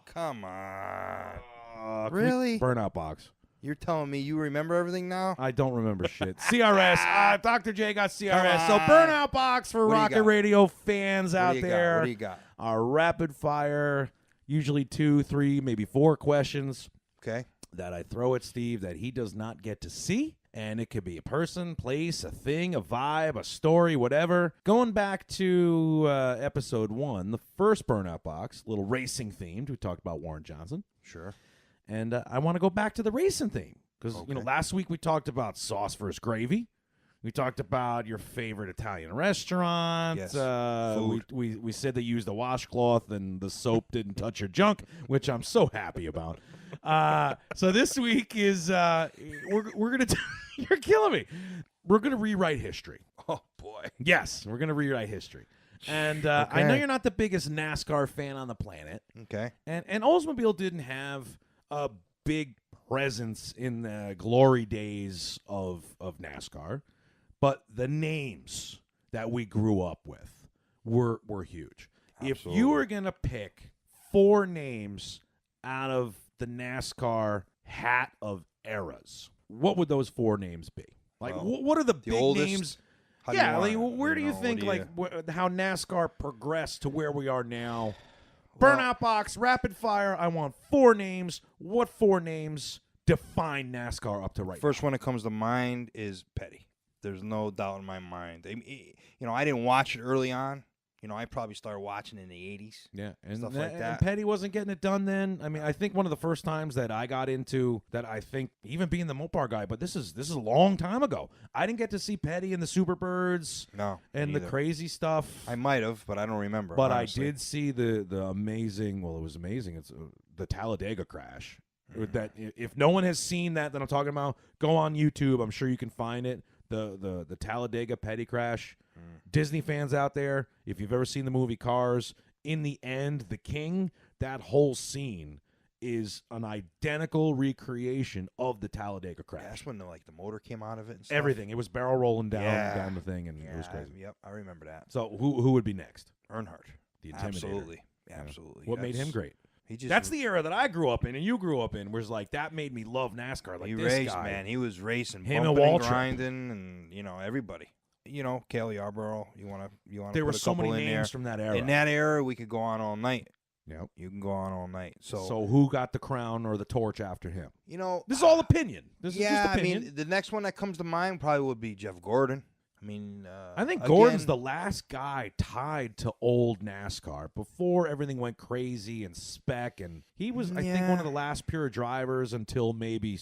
Come on. Can we- Really? Burnout Box. You're telling me you remember everything now? I don't remember shit. CRS. DrJay got CRS. So on. Burnout Box for What do you Rocket got? Radio fans out What do you there. got? What do you got? Our rapid fire, usually 2, 3, maybe 4 questions Okay. that I throw at Steve that he does not get to see. And it could be a person, place, a thing, a vibe, a story, whatever. Going back to episode 1, the first Burnout Box, little racing themed. We talked about Warren Johnson. Sure. And I want to go back to the racing theme. Because, you know, Okay. last week we talked about sauce versus gravy. We talked about your favorite Italian restaurant. Yes. We, Food. we said they used a washcloth and the soap didn't touch your junk, which I'm so happy about. So this week is we're gonna you're killing me. We're gonna rewrite history. Oh, boy. Yes, we're gonna rewrite history. And I know Okay. you're not the biggest NASCAR fan on the planet, Okay. and Oldsmobile didn't have a big presence in the glory days of NASCAR, but the names that we grew up with were huge. If you were going to pick 4 names out of the NASCAR hat of eras, what would those 4 names be? Like, Well, what are the big oldest, names? How do you Yeah, want like, it? where do you know, what think, do like, how NASCAR progressed to where we are now? Well- Burnout Box, rapid fire. I want 4 names. What 4 names define NASCAR up to right First one that comes to mind is Petty. There's no doubt in my mind. You know, I didn't watch it early on. You know, I probably started watching in the 80s. Yeah, and Stuff like and that. Petty wasn't getting it done then. I mean, I think one of the first times that I got into that, I think even being the Mopar guy, but this is a long time ago. I didn't get to see Petty and the Superbirds No. and the neither. crazy stuff. I might have, but I don't remember. But honestly. I did see the amazing. Well, it was amazing. It's the Talladega crash. That if no one has seen that I'm talking about, go on YouTube. I'm sure you can find it. The Talladega Petty crash. Disney fans out there, if you've ever seen the movie Cars, in the end, the King, that whole scene is an identical recreation of the Talladega crash. Yeah, that's when the motor came out of it and stuff. Everything. It was barrel rolling down Yeah. the thing, and Yeah, it was crazy. Yep, I remember that. So who would be next? Earnhardt. The Intimidator. Absolutely. Yeah. Absolutely. What made him great? He just That's the era that I grew up in and you grew up in, was like that made me love NASCAR. Like he this raced, guy. man. He was racing, Him and bumping and Waltrip. grinding, and everybody. Cale Yarborough. You want to. There were put a so couple many in names there. from that era. In that era, we could go on all night. Yep. You can go on all night. So who got the crown or the torch after him? This is all opinion. This is just I opinion. mean, the next one that comes to mind probably would be Jeff Gordon. I mean, I think again, Gordon's the last guy tied to old NASCAR before everything went crazy and spec, and he was, I think, one of the last pure drivers until maybe,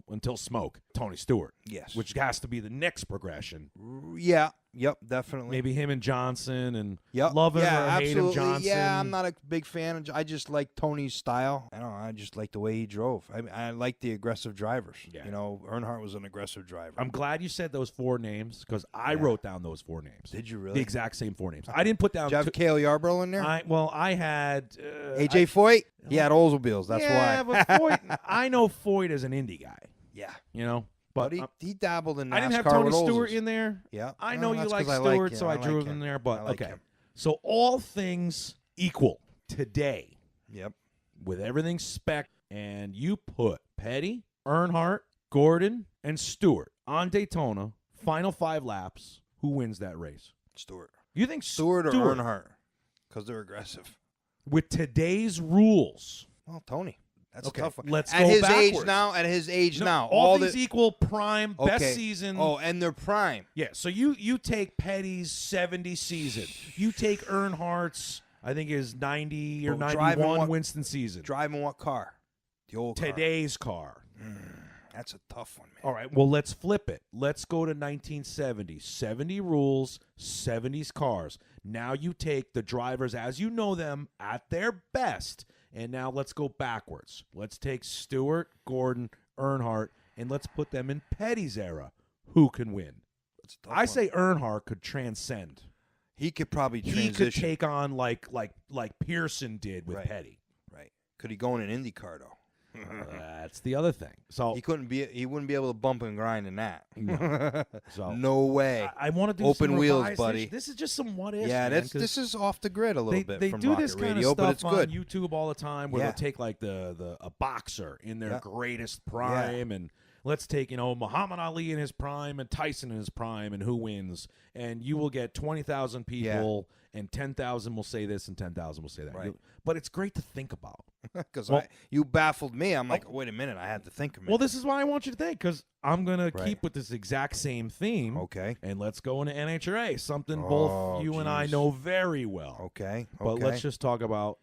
until Smoke, Tony Stewart. Yes. Which has to be the next progression. Yeah. Yep, definitely. Maybe him and Johnson, and yep. love him yeah, or hate absolutely. him, Johnson. Yeah, I'm not a big fan. I just like Tony's style. I don't know. I just like the way he drove. I like the aggressive drivers. Yeah. Earnhart was an aggressive driver. I'm glad you said those 4 names because I wrote down those 4 names. Did you really? The exact same 4 names. I didn't put down. Did you have Cale Yarborough in there? I had AJ Foyt. He had Oldsmobiles. That's yeah, why. but Foyt, I know Foyt as an Indy guy. Yeah. But he dabbled in NASCAR. I didn't have Tony with Stewart Olds. in there. Yeah. I know you like I Stewart, so I like drew him him. in there. But I like okay. him. So all things equal today, Yep. with everything spec, and you put Petty, Earnhardt, Gordon, and Stewart on Daytona, final 5 laps. Who wins that race? Stewart. You think Stewart or Earnhardt? Because they're aggressive. With today's rules? Well, Tony. That's Okay, a tough one. let's at go his backwards. age now. All things equal, prime, best Okay. season. Oh, and they're prime. Yeah, so you take Petty's 70 season. You take Earnhardt's, I think his 90 or Well, driving 91 what- Winston season. Driving what car? The old car. Today's car. That's a tough one, man. All right, well, let's flip it. Let's go to 1970. 70 rules, 70s cars. Now you take the drivers as you know them at their best, and now let's go backwards. Let's take Stewart, Gordon, Earnhardt, and let's put them in Petty's era. Who can win? That's a tough I one. say Earnhart could transcend. He could probably transition. He could take on like Pearson did with Right. Petty. Right. Could he go in an IndyCar though? That's the other thing. So He wouldn't be able to bump and grind in that. So No way. I want to do Open some wheels, revised- buddy. This is just some what ifs. Yeah, man, 'cause this is off the grid a little bit they from do Rocket this kind Radio, of but stuff it's on good. YouTube all the time where Yeah. they'll take like a boxer in their Yeah. greatest prime and let's take Muhammad Ali in his prime and Tyson in his prime and who wins, and you will get 20,000 people and 10,000 will say this and 10,000 will say that. Right. But it's great to think about. Because Well- you baffled me. I'm like, wait a minute, I had to think a minute. Well, this is why I want you to think, because I'm going to Right. keep with this exact same theme. Okay. And let's go into NHRA, something Oh, both you and I geez. know very well. Okay. But Okay. let's just talk about,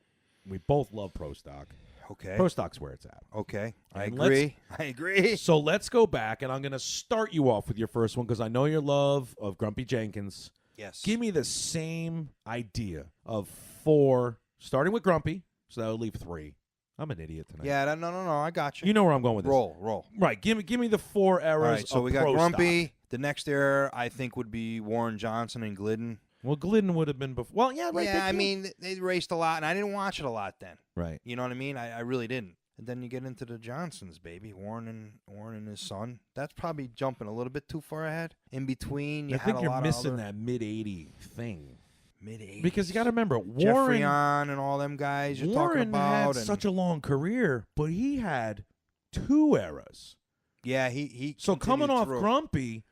we both love Pro Stock. Okay. Pro Stock's where it's at. Okay. I And agree. I agree. So let's go back, and I'm going to start you off with your first one because I know your love of Grumpy Jenkins. Yes. Give me the same idea of 4, starting with Grumpy, so that would leave 3. I'm an idiot tonight. Yeah. No. I got you. You know where I'm going with this. Roll. Right. Give me the 4 eras. All right. So of we got Pro Grumpy. Stock. The next era, I think, would be Warren Johnson and Glidden. Well, Glidden would have been before. Well, yeah, right. Yeah, they I do. mean, they raced a lot, and I didn't watch it a lot then. Right. You know what I mean? I really didn't. And then you get into the Johnsons, baby. Warren and his son. That's probably jumping a little bit too far ahead. In between, you I had think a you're lot missing of other that mid-80 thing. mid-80s. Because you got to remember, Jeffrey Warren on and all them guys you're talking Warren about. had and such a long career, but he had 2 eras. yeah, he So coming off through. Grumpy,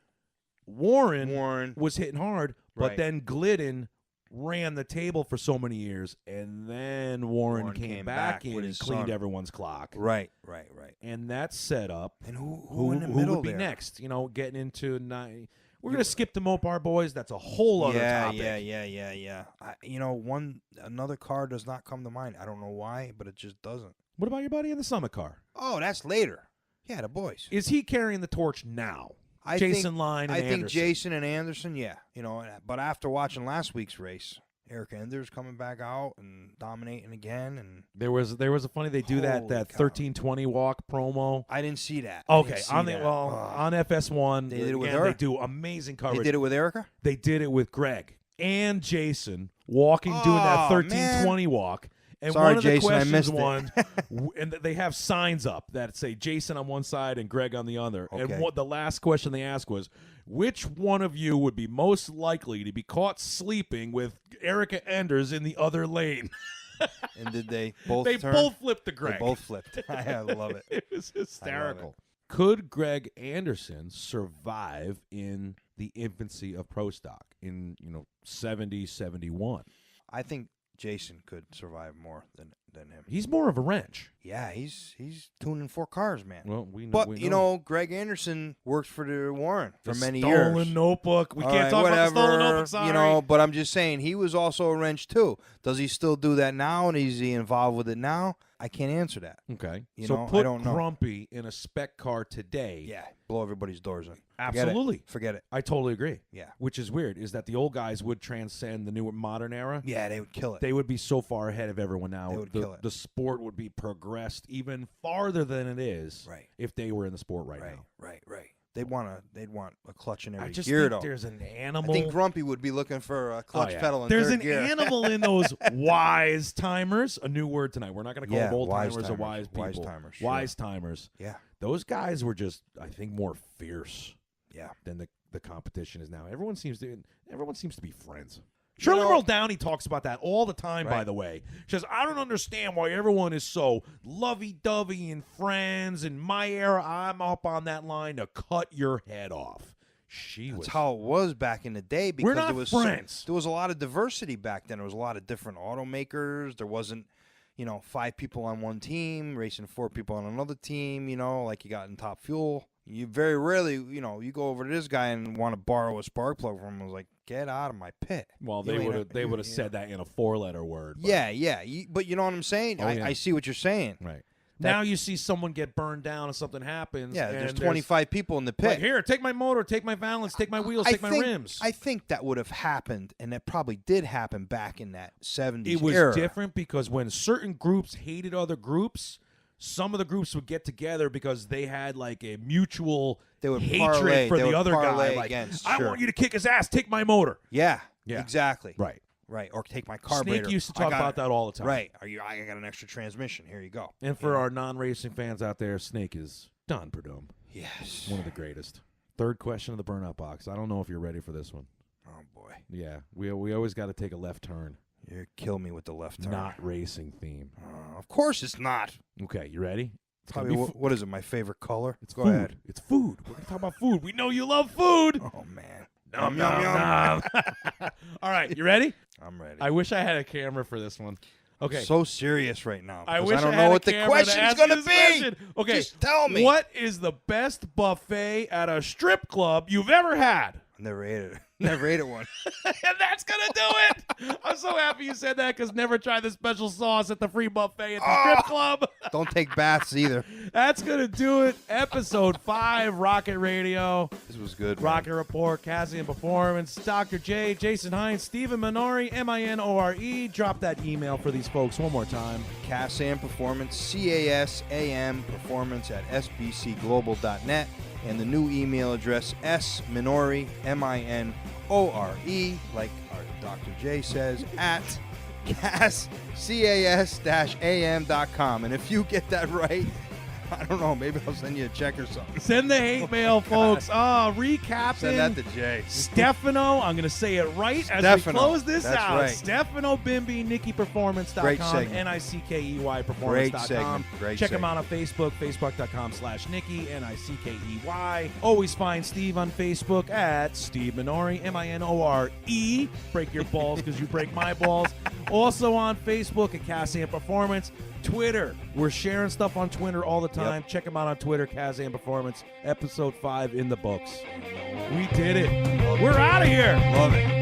Warren Warren. was hitting hard, but Right. then Glidden ran the table for so many years, and then Warren came came back back in with and his cleaned son. everyone's clock. Right. And that set up And who who, in the who middle would be there? next. Getting into we're going to skip the Mopar boys. That's a whole other topic. Yeah. Another car does not come to mind. I don't know why, but it just doesn't. What about your buddy in the Summit car? Oh, that's later. Yeah, the boys. Is he carrying the torch now? I Jason think, Line and I think Anderson. Jason and Anderson, yeah. But after watching last week's race, Eric Enders coming back out and dominating again, and There was a funny they do that Holy cow. 1320 walk promo. I didn't see that. Okay, on FS1, They did it with again, her? they do amazing They coverage. did it with Erica? They did it with Greg and Jason doing that Oh, 1320 walk. And Sorry, one of the Jason, I questions missed it. and they have signs up that say Jason on one side and Greg on the other. Okay. And the last question they asked was, which one of you would be most likely to be caught sleeping with Erica Enders in the other lane? And did they both They turn? both flipped to They Greg. both flipped. I love it. It was hysterical. it. Could Greg Anderson survive in the infancy of pro stock in 70, 71. I think Jason could survive more than him. He's more of a wrench. Yeah, he's tuning 4 cars, man. Well, we know. But Greg Anderson worked for the Warren for many Stolen years. Notebook. We All can't right, talk whatever, about the stolen notebook. Sorry. But I'm just saying he was also a wrench too. Does he still do that now? And is he involved with it now? I can't answer that. Okay. You so know, put I don't know. Grumpy in a spec car today. Yeah, blow everybody's doors in. Absolutely. Forget it. I totally agree. Yeah. Which is weird, is that the old guys would transcend the new modern era. Yeah, they would kill it. They would be so far ahead of everyone now. They would kill it. The sport would be progressed even farther than it is if they were in the sport right now. Right. They'd want a clutch in every I just gear, think though. there's an animal. I think Grumpy would be looking for a clutch pedal in There's third an gear. animal in those wise timers. A new word tonight. We're not going to call them old timers or wise people. Wise timers. Sure. Wise timers. Yeah. Those guys were just, I think, more fierce. Yeah. Than the competition is now. Everyone seems to be friends. Shirley Merle Downey talks about that all the time, by the way. She says, I don't understand why everyone is so lovey-dovey and friends. In my era, I'm up on that line to cut your head off. That's how it was back in the day because we're not friends. There was a lot of diversity back then. There was a lot of different automakers. There wasn't, 5 people on one team racing 4 people on another team, like you got in Top Fuel. You very rarely, you go over to this guy and want to borrow a spark plug from him. I was like, get out of my pit. Well, they would have said that in a 4-letter word. But. Yeah. But you know what I'm saying? I see what you're saying. Right. Now you see someone get burned down and something happens. Yeah, there's 25 people in the pit. Like, here, take my motor, take my valance, take my wheels, take my rims. I think that would have happened, and that probably did happen back in that 70s It was era. different because when certain groups hated other groups, some of the groups would get together because they had like a mutual hatred for the other guy. Like, I want you to kick his ass, take my motor. Yeah, exactly. Right, or take my carburetor. Snake used to talk about that all the time. Right. I got an extra transmission. Here you go. And for our non-racing fans out there, Snake is Don Perdome. Yes. One of the greatest. Third question of the Burnout Box. I don't know if you're ready for this one. Oh, boy. Yeah, we always got to take a left turn. You kill me with the left turn. Not racing theme. Of course it's not. Okay, you ready? Probably what is it, my favorite color? Go ahead. It's food. We're going to talk about food. We know you love food. Oh, man. Nom, nom, nom. All right, you ready? I'm ready. I wish I had a camera for this one. Okay. So serious right now. I wish I don't I know had what a the camera question's to going to ask be. you this question. Okay. Just tell me. What is the best buffet at a strip club you've ever had? Never ate it. Never ate it one. And that's going to do it. I'm so happy you said that because never tried the special sauce at the free buffet at the strip club. Don't take baths either. That's going to do it. Episode 5, Rocket Radio. This was good, Rocket Report, cas-am Performance, DrJay, Jason Heintz, Stephen Minore, Minore. Drop that email for these folks one more time. cas-am Performance, CASAM Performance at sbcglobal.net. And the new email address, sminore, MINORE, like our Dr. J says, at cas-am.com. And if you get that right, I don't know, maybe I'll send you a check or something. Send the hate mail, folks. Recapping. Send that to Jay. Stefano, I'm going to say it right as we close this out. Right. Stefano Bimbi, NickeyPerformance.com, Nickey Performance.com. Check him out on Facebook, facebook.com/Nickey, Nickey. Always find Steve on Facebook at Steve Minore, Minore. Break your balls because you break my balls. Also on Facebook at cas-am Performance. Twitter. We're sharing stuff on Twitter all the time. Check them out on Twitter, cas-am Performance. Episode 5 in the books. We did it. We're out of here. Love it.